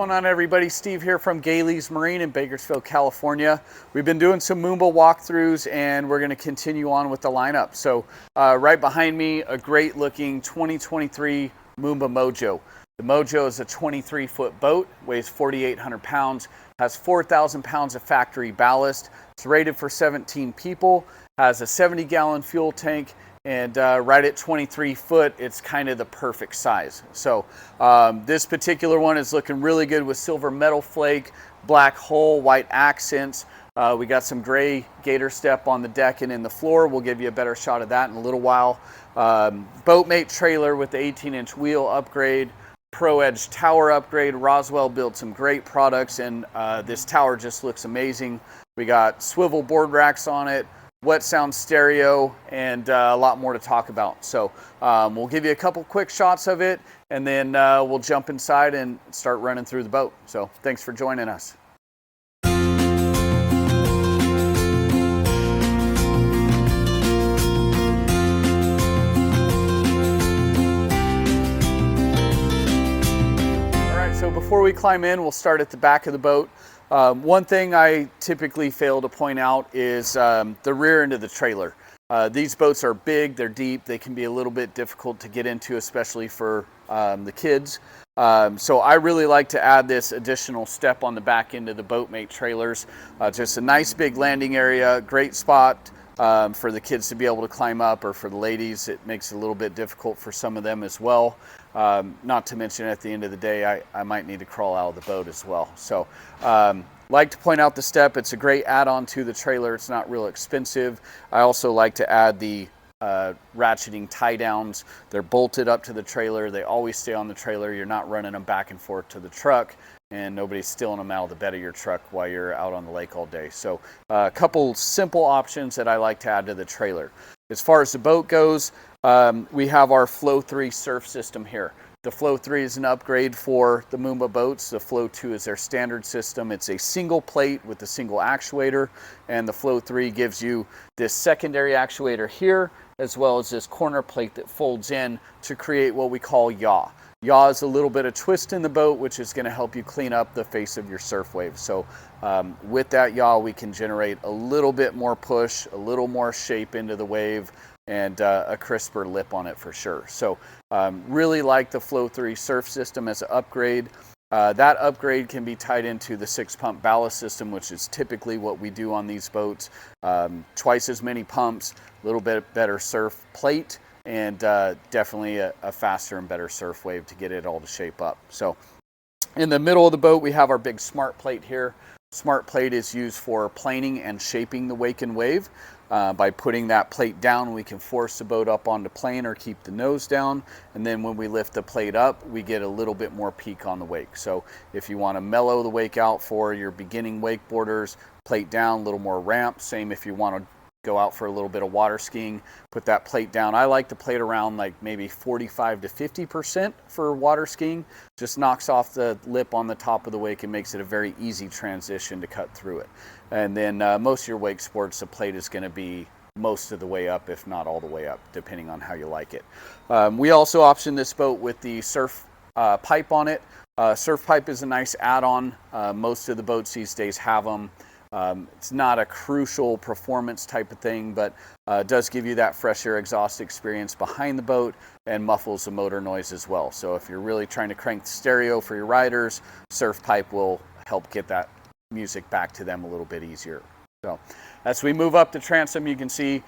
going on, everybody? Steve here from Galey's Marine in Bakersfield, California. We've been doing some Moomba walkthroughs and we're going to continue on with the lineup. So right behind me, a great looking 2023 Moomba Mojo. The Mojo is a 23-foot boat, weighs 4,800 pounds, has 4,000 pounds of factory ballast. It's rated for 17 people, has a 70-gallon fuel tank, and right at 23 foot, it's kind of the perfect size. So this particular one is looking really good with silver metal flake, black hull, white accents. We got some gray gator step on the deck and in the floor. We'll give you a better shot of that in a little while. Boatmate trailer with the 18-inch wheel upgrade, Pro Edge tower upgrade. Roswell built some great products, and this tower just looks amazing. We got swivel board racks on it, wet sound stereo, and a lot more to talk about. So we'll give you a couple quick shots of it, and then we'll jump inside and start running through the boat. So thanks for joining us. All right, so before we climb in, we'll start at the back of the boat. One thing I typically fail to point out is the rear end of the trailer. These boats are big, they're deep, they can be a little bit difficult to get into, especially for the kids. So I really like to add this additional step on the back end of the Boatmate trailers. Just a nice big landing area, great spot for the kids to be able to climb up, or for the ladies, it makes it a little bit difficult for some of them as well. Not to mention, at the end of the day, I might need to crawl out of the boat as well. So like to point out the step. It's a great add-on to the trailer. It's not real expensive. I also like to add the ratcheting tie downs. They're bolted up to the trailer. They always stay on the trailer. You're not running them back and forth to the truck, and nobody's stealing them out of the bed of your truck while you're out on the lake all day. So a couple simple options that I like to add to the trailer. As far as the boat goes, we have our Flow 3 surf system here. The Flow 3 is an upgrade for the Moomba boats. The Flow 2 is their standard system. It's a single plate with a single actuator, and the Flow 3 gives you this secondary actuator here, as well as this corner plate that folds in to create what we call yaw. Yaw is a little bit of twist in the boat, which is going to help you clean up the face of your surf wave. So with that yaw, we can generate a little bit more push, a little more shape into the wave, and a crisper lip on it for sure. So really like the Flow 3 surf system as an upgrade. That upgrade can be tied into the 6-pump ballast system, which is typically what we do on these boats. Twice as many pumps, a little bit better surf plate, and definitely a faster and better surf wave to get it all to shape up. So in the middle of the boat, we have our big smart plate here. Smart plate is used for planing and shaping the wake and wave. By putting that plate down, we can force the boat up onto plane or keep the nose down, and then when we lift the plate up, we get a little bit more peak on the wake. So if you want to mellow the wake out for your beginning wakeboarders, plate down, a little more ramp. Same if you want to go out for a little bit of water skiing, put that plate down. I like to plate around like maybe 45 to 50% for water skiing. Just knocks off the lip on the top of the wake and makes it a very easy transition to cut through it. And then most of your wake sports, the plate is going to be most of the way up, if not all the way up, depending on how you like it. We also option this boat with the surf pipe on it. Surf pipe is a nice add-on. Most of the boats these days have them. It's not a crucial performance type of thing, but does give you that fresh air exhaust experience behind the boat and muffles the motor noise as well. So if you're really trying to crank the stereo for your riders, surf pipe will help get that music back to them a little bit easier. So as we move up the transom, you can see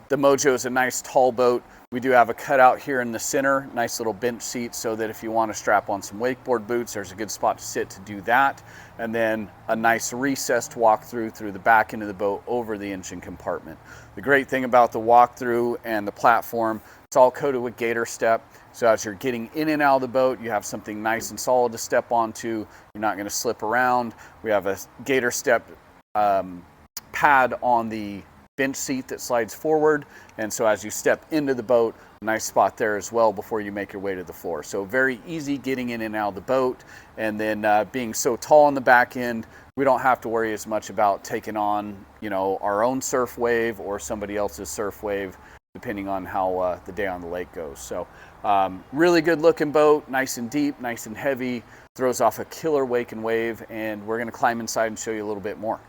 the Mojo is a nice tall boat. We do have a cutout here in the center, nice little bench seat, so that if you want to strap on some wakeboard boots, there's a good spot to sit to do that. And then a nice recessed walkthrough through the back end of the boat over the engine compartment. The great thing about the walkthrough and the platform, it's all coated with gator step. So as you're getting in and out of the boat, you have something nice and solid to step onto. You're not going to slip around. We have a gator step pad on the bench seat that slides forward, and so as you step into the boat, nice spot there as well before you make your way to the floor. So very easy getting in and out of the boat, and then being so tall on the back end, we don't have to worry as much about taking on, you know, our own surf wave or somebody else's surf wave, depending on how the day on the lake goes. So really good looking boat, nice and deep, nice and heavy, throws off a killer wake and wave, and we're going to climb inside and show you a little bit more.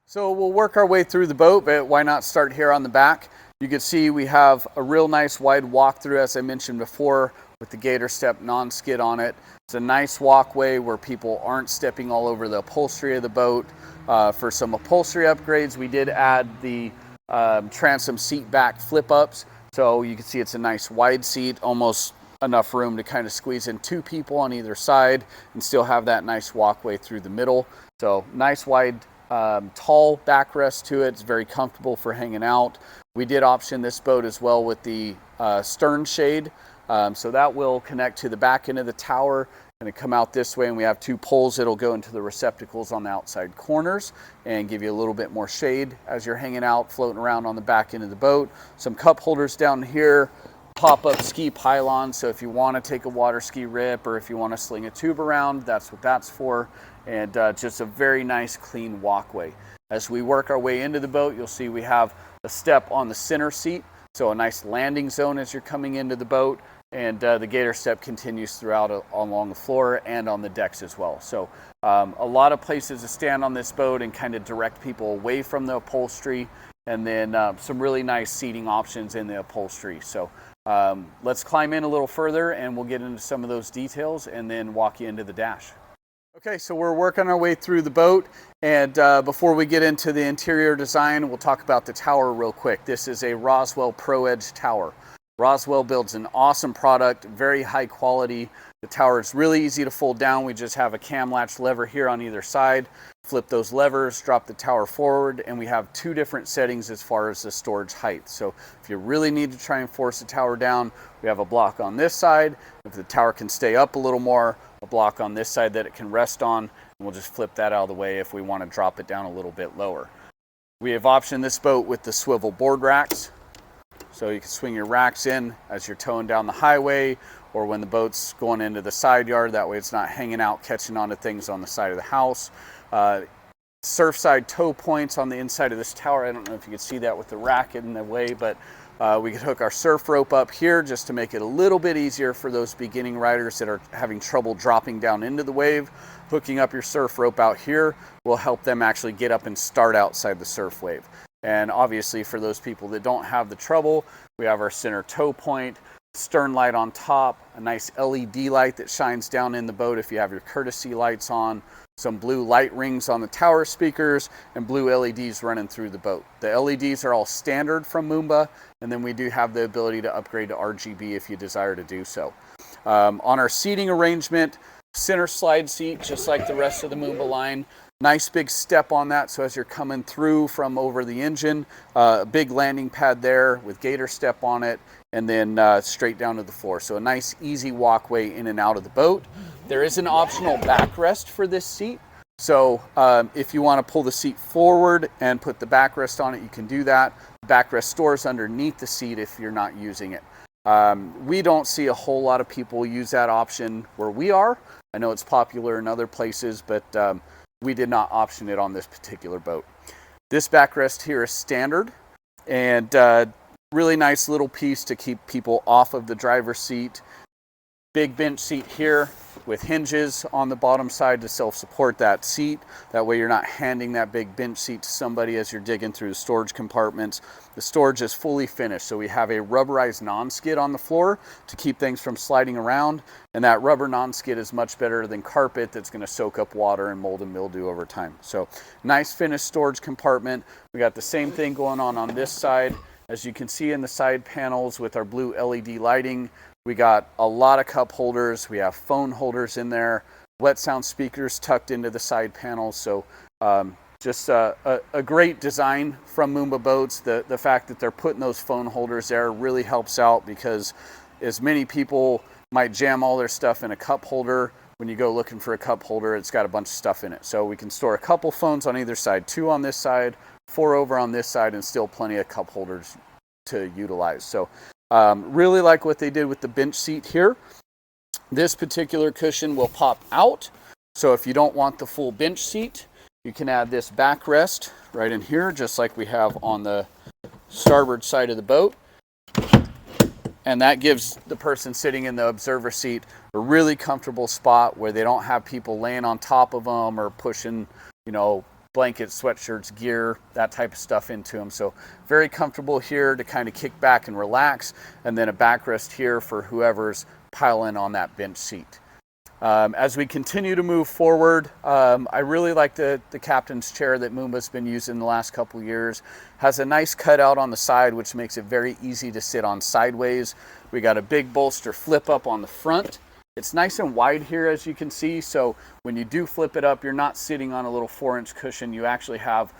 So we'll work our way through the boat, but why not start here on the back? You can see we have a real nice wide walkthrough, as I mentioned before, with the gator step non-skid on it. It's a nice walkway where people aren't stepping all over the upholstery of the boat. For some upholstery upgrades, we did add the transom seat back flip-ups. So you can see it's a nice wide seat, almost enough room to kind of squeeze in 2 people on either side and still have that nice walkway through the middle. So nice wide tall backrest to it. It's very comfortable for hanging out. We did option this boat as well with the stern shade. So that will connect to the back end of the tower and come out this way, and we have 2 poles that'll go into the receptacles on the outside corners and give you a little bit more shade as you're hanging out, floating around on the back end of the boat. Some cup holders down here, pop-up ski pylon, so if you want to take a water ski rip or if you want to sling a tube around, that's what that's for. And just a very nice clean walkway. As we work our way into the boat, you'll see we have a step on the center seat, so a nice landing zone as you're coming into the boat, and the gator step continues throughout along the floor and on the decks as well. So a lot of places to stand on this boat and kind of direct people away from the upholstery, and then some really nice seating options in the upholstery. So let's climb in a little further and we'll get into some of those details and then walk you into the dash. Okay, so we're working our way through the boat, and before we get into the interior design, we'll talk about the tower real quick. This is a Roswell Pro Edge tower. Roswell builds an awesome product, very high quality. The tower is really easy to fold down. We just have a cam latch lever here on either side. Flip those levers, drop the tower forward, and we have 2 different settings as far as the storage height. So if you really need to try and force the tower down, we have a block on this side. If the tower can stay up a little more, a block on this side that it can rest on, and we'll just flip that out of the way if we want to drop it down a little bit lower. We have optioned this boat with the swivel board racks, so you can swing your racks in as you're towing down the highway or when the boat's going into the side yard. That way it's not hanging out catching onto things on the side of the house. Surfside tow points on the inside of this tower. I don't know if you can see that with the rack in the way, but we could hook our surf rope up here just to make it a little bit easier for those beginning riders that are having trouble dropping down into the wave. Hooking up your surf rope out here will help them actually get up and start outside the surf wave. And obviously for those people that don't have the trouble, we have our center tow point, stern light on top, a nice LED light that shines down in the boat if you have your courtesy lights on, some blue light rings on the tower speakers, and blue LEDs running through the boat. The LEDs are all standard from Moomba, and then we do have the ability to upgrade to RGB if you desire to do so. On our seating arrangement, center slide seat, just like the rest of the Moomba line. Nice big step on that, so as you're coming through from over the engine, a big landing pad there with gator step on it, and then straight down to the floor. So a nice easy walkway in and out of the boat. There is an optional backrest for this seat. So if you want to pull the seat forward and put the backrest on it, you can do that. The backrest stores underneath the seat if you're not using it. We don't see a whole lot of people use that option where we are. I know it's popular in other places, but we did not option it on this particular boat. This backrest here is standard, and really nice little piece to keep people off of the driver's seat. Big bench seat here with hinges on the bottom side to self-support that seat. That way you're not handing that big bench seat to somebody as you're digging through the storage compartments. The storage is fully finished, so we have a rubberized non-skid on the floor to keep things from sliding around, and that rubber non-skid is much better than carpet that's going to soak up water and mold and mildew over time. So nice finished storage compartment. We got the same thing going on this side. As you can see in the side panels with our blue LED lighting, we got a lot of cup holders. We have phone holders in there, wet sound speakers tucked into the side panels. So just a great design from Moomba Boats. The fact that they're putting those phone holders there really helps out, because as many people might jam all their stuff in a cup holder. When you go looking for a cup holder, it's got a bunch of stuff in it. So we can store a couple phones on either side, 2 on this side, 4 over on this side, and still plenty of cup holders to utilize. So really like what they did with the bench seat here. This particular cushion will pop out. So if you don't want the full bench seat, you can add this backrest right in here, just like we have on the starboard side of the boat. And that gives the person sitting in the observer seat a really comfortable spot where they don't have people laying on top of them or pushing, you know, blankets, sweatshirts, gear, that type of stuff into them. So very comfortable here to kind of kick back and relax, and then a backrest here for whoever's piling on that bench seat. As we continue to move forward, I really like the captain's chair that Moomba's been using the last couple of years. Has a nice cutout on the side, which makes it very easy to sit on sideways. We got a big bolster flip up on the front. It's nice and wide here, as you can see, so when you do flip it up, you're not sitting on a little 4-inch cushion. You actually have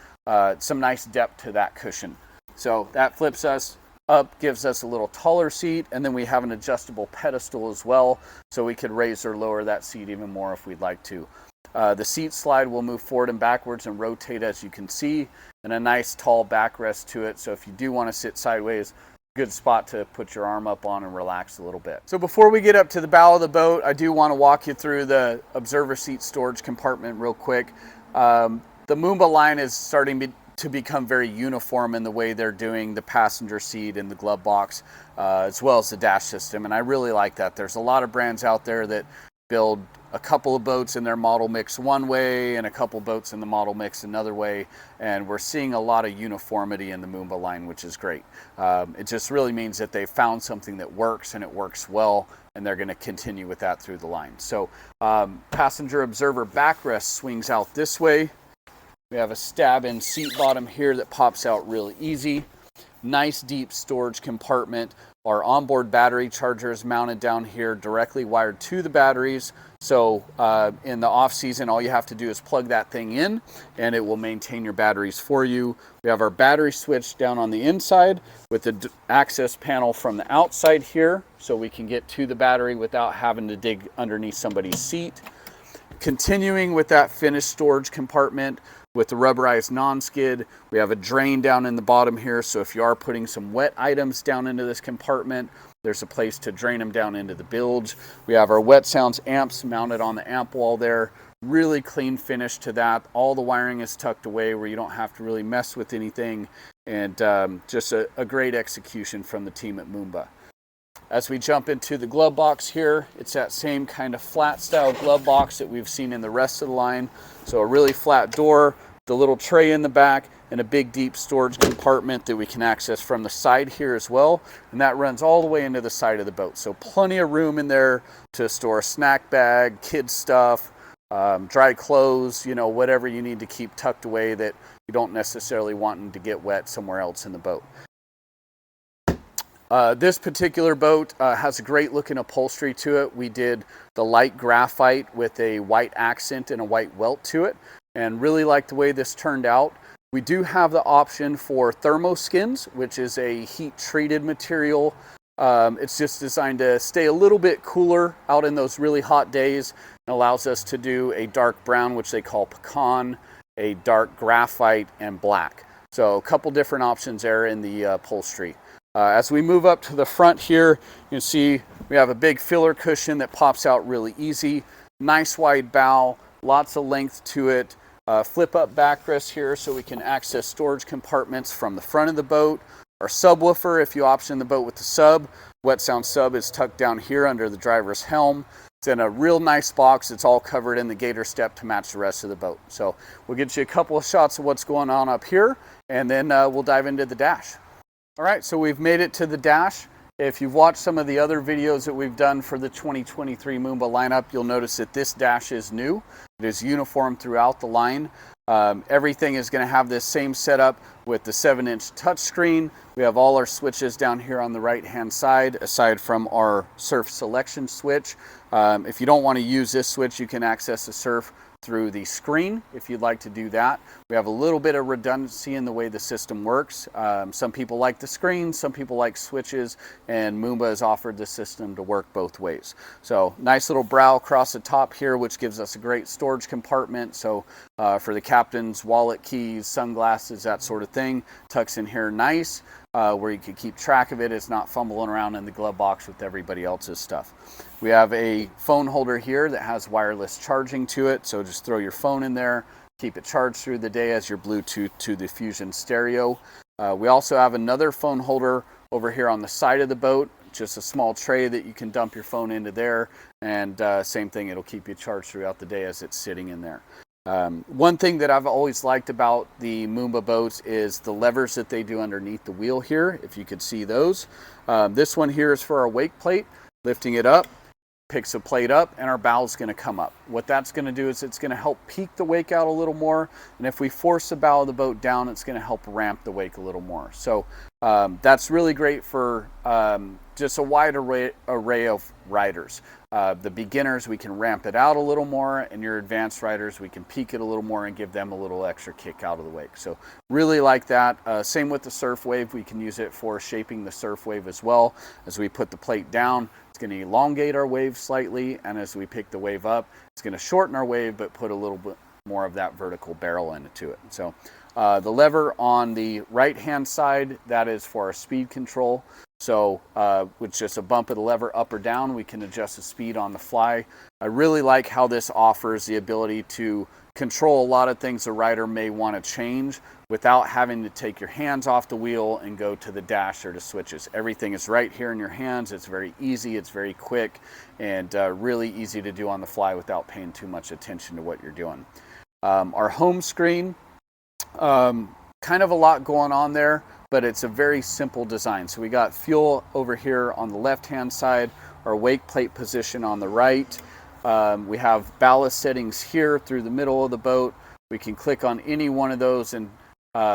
some nice depth to that cushion. So that flips us up, gives us a little taller seat, and then we have an adjustable pedestal as well, so we could raise or lower that seat even more if we'd like to. The seat slide will move forward and backwards and rotate, as you can see, and a nice tall backrest to it, so if you do want to sit sideways, good spot to put your arm up on and relax a little bit. So before we get up to the bow of the boat, I do want to walk you through the observer seat storage compartment real quick. The Moomba line is starting to become very uniform in the way they're doing the passenger seat and the glove box, as well as the dash system, and I really like that. There's a lot of brands out there that build a couple of boats in their model mix one way and a couple boats in the model mix another way, and we're seeing a lot of uniformity in the Moomba line, which is great. It just really means that they found something that works, and it works well, and they're going to continue with that through the line. So passenger observer backrest swings out this way. We have a stab-in seat bottom here that pops out really easy. Nice deep storage compartment. Our onboard battery charger is mounted down here, directly wired to the batteries. So in the off season, all you have to do is plug that thing in and it will maintain your batteries for you. We have our battery switch down on the inside with the access panel from the outside here, so we can get to the battery without having to dig underneath somebody's seat. Continuing with that finished storage compartment with the rubberized non-skid, we have a drain down in the bottom here, so if you are putting some wet items down into this compartment, there's a place to drain them down into the bilge. We have our Wet Sounds amps mounted on the amp wall there. Really clean finish to that. All the wiring is tucked away where you don't have to really mess with anything, and just a great execution from the team at Moomba. As we jump into the glove box here, it's that same kind of flat style glove box that we've seen in the rest of the line. So a really flat door, the little tray in the back, and a big deep storage compartment that we can access from the side here as well. And that runs all the way into the side of the boat. So plenty of room in there to store a snack bag, kids stuff, dry clothes, you know, whatever you need to keep tucked away that you don't necessarily want to get wet somewhere else in the boat. This particular boat has a great looking upholstery to it. We did the light graphite with a white accent and a white welt to it, and really like the way this turned out. We do have the option for thermoskins, which is a heat treated material. It's just designed to stay a little bit cooler out in those really hot days, and allows us to do a dark brown, which they call pecan, a dark graphite, and black. So a couple different options there in the upholstery. As we move up to the front here, you can see we have a big filler cushion that pops out really easy. Nice wide bow, lots of length to it. Flip up backrest here so we can access storage compartments from the front of the boat. Our subwoofer, if you option the boat with the sub, Wet Sound sub is tucked down here under the driver's helm. It's in a real nice box. It's all covered in the gator step to match the rest of the boat. So we'll get you a couple of shots of what's going on up here, and then we'll dive into the dash. All right, so we've made it to the dash. If you've watched some of the other videos that we've done for the 2023 Moomba lineup, you'll notice that this dash is new. It is uniform throughout the line. Everything is going to have this same setup with the 7-inch touchscreen. We have all our switches down here on the right-hand side, aside from our surf selection switch. If you don't want to use this switch, you can access the surf through the screen if you'd like to do that. We have a little bit of redundancy in the way the system works. Some people like the screen, some people like switches, and Moomba has offered the system to work both ways. So nice little brow across the top here, which gives us a great storage compartment. So for the captain's wallet, keys, sunglasses, that sort of thing, tucks in here nice. Where you can keep track of it. It's not fumbling around in the glove box with everybody else's stuff. We have a phone holder here that has wireless charging to it, so just throw your phone in there, keep it charged through the day as your Bluetooth to the Fusion stereo. We also have another phone holder over here on the side of the boat just a small tray that you can dump your phone into there, and same thing, it'll keep you charged throughout the day as it's sitting in there. One thing that I've always liked about the Moomba boats is the levers that they do underneath the wheel here, if you could see those. This one here is for our wake plate. Lifting it up, picks a plate up, and our bow is going to come up. What that's going to do is it's going to help peak the wake out a little more, and if we force the bow of the boat down, it's going to help ramp the wake a little more. So that's really great for just a wide array of riders. The beginners, we can ramp it out a little more, and your advanced riders, we can peak it a little more and give them a little extra kick out of the wake. So really like that. Same with the surf wave. We can use it for shaping the surf wave as well. As we put the plate down, it's going to elongate our wave slightly, and as we pick the wave up, it's going to shorten our wave but put a little bit more of that vertical barrel into it. So the lever on the right hand side, that is for our speed control. So with just a bump of the lever up or down, we can adjust the speed on the fly. I really like how this offers the ability to control a lot of things a rider may want to change without having to take your hands off the wheel and go to the dash or to switches. Everything is right here in your hands. It's very easy, it's very quick, and really easy to do on the fly without paying too much attention to what you're doing. Our home screen, kind of a lot going on there, but it's a very simple design. So we got fuel over here on the left hand side, our wake plate position on the right. We have ballast settings here through the middle of the boat. We can click on any one of those and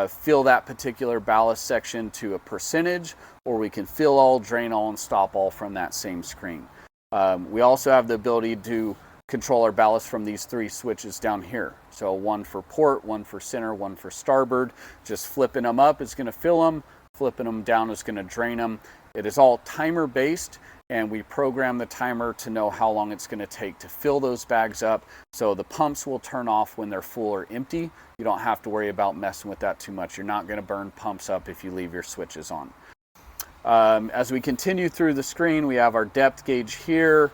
fill that particular ballast section to a percentage, or we can fill all, drain all, and stop all from that same screen. We also have the ability to control our ballast from these three switches down here. So one for port, one for center, one for starboard. Just flipping them up is going to fill them, flipping them down is going to drain them. It is all timer based, and we program the timer to know how long it's going to take to fill those bags up. So the pumps will turn off when they're full or empty. You don't have to worry about messing with that too much. You're not going to burn pumps up if you leave your switches on. As we continue through the screen, we have our depth gauge here,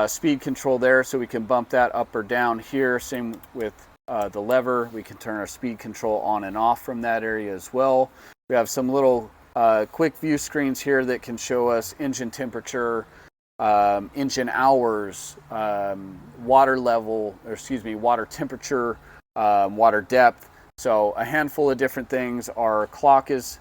speed control there, so we can bump that up or down here. Same with the lever. We can turn our speed control on and off from that area as well. We have some little quick view screens here that can show us engine temperature, engine hours, water level, or excuse me, water temperature, water depth. So a handful of different things. Our clock is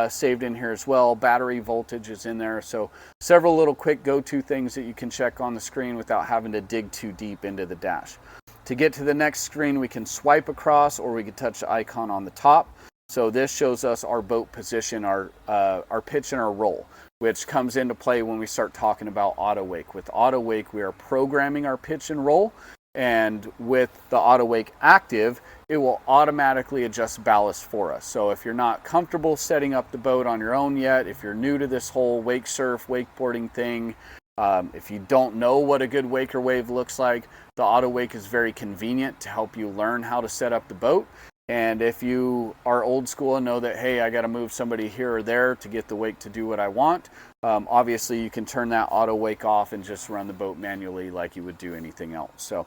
saved in here as well. Battery voltage is in there. So several little quick go-to things that you can check on the screen without having to dig too deep into the dash. To get to the next screen, we can swipe across, or we can touch the icon on the top. So this shows us our boat position, our pitch and our roll, which comes into play when we start talking about auto wake. With auto wake, we are programming our pitch and roll, and with the auto wake active, it will automatically adjust ballast for us. So if you're not comfortable setting up the boat on your own yet, if you're new to this whole wake surf, wakeboarding thing, if you don't know what a good wake or wave looks like, the auto wake is very convenient to help you learn how to set up the boat. And if you are old school and know that, hey, I got to move somebody here or there to get the wake to do what I want, obviously you can turn that auto wake off and just run the boat manually like you would do anything else. So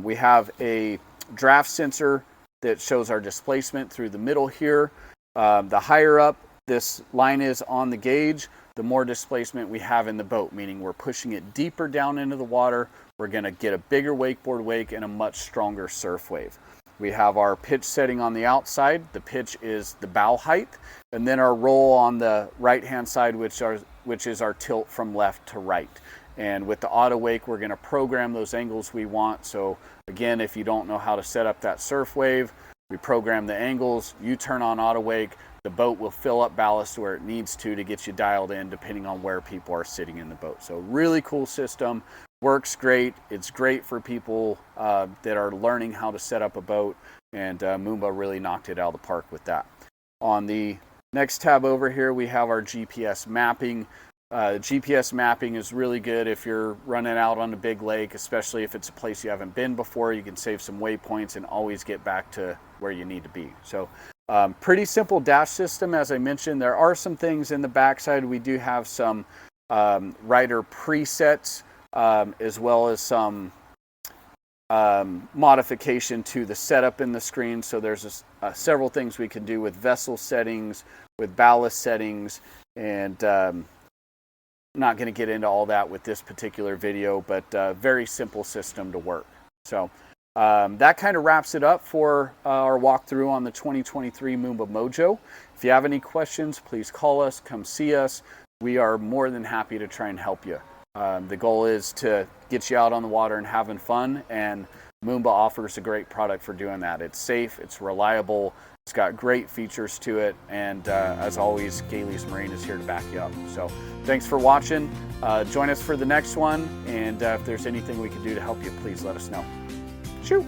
we have a draft sensor that shows our displacement through the middle here. The higher up this line is on the gauge, the more displacement we have in the boat, meaning we're pushing it deeper down into the water. We're going to get a bigger wakeboard wake and a much stronger surf wave. We have our pitch setting on the outside. The pitch is the bow height, and then our roll on the right hand side, which is our tilt from left to right. And with the auto wake, we're going to program those angles we want. So again, if you don't know how to set up that surf wave, we program the angles, you turn on auto wake, the boat will fill up ballast where it needs to get you dialed in depending on where people are sitting in the boat. So really cool system, works great. It's great for people that are learning how to set up a boat, and Moomba really knocked it out of the park with that. On the next tab over here, we have our GPS mapping. GPS mapping is really good if you're running out on a big lake, especially if it's a place you haven't been before. You can save some waypoints and always get back to where you need to be. So pretty simple dash system. As I mentioned, there are some things in the backside. We do have some rider presets, as well as some modification to the setup in the screen. So there's several things we can do with vessel settings, with ballast settings, and not going to get into all that with this particular video, but very simple system to work. So that kind of wraps it up for our walkthrough on the 2023 Moomba Mojo. If you have any questions, please call us, come see us. We are more than happy to try and help you. The goal is to get you out on the water and having fun, and Moomba offers a great product for doing that. It's safe, it's reliable, it's got great features to it, and as always, Galey's Marine is here to back you up. So thanks for watching. Join us for the next one, and if there's anything we can do to help you, please let us know. Shoo!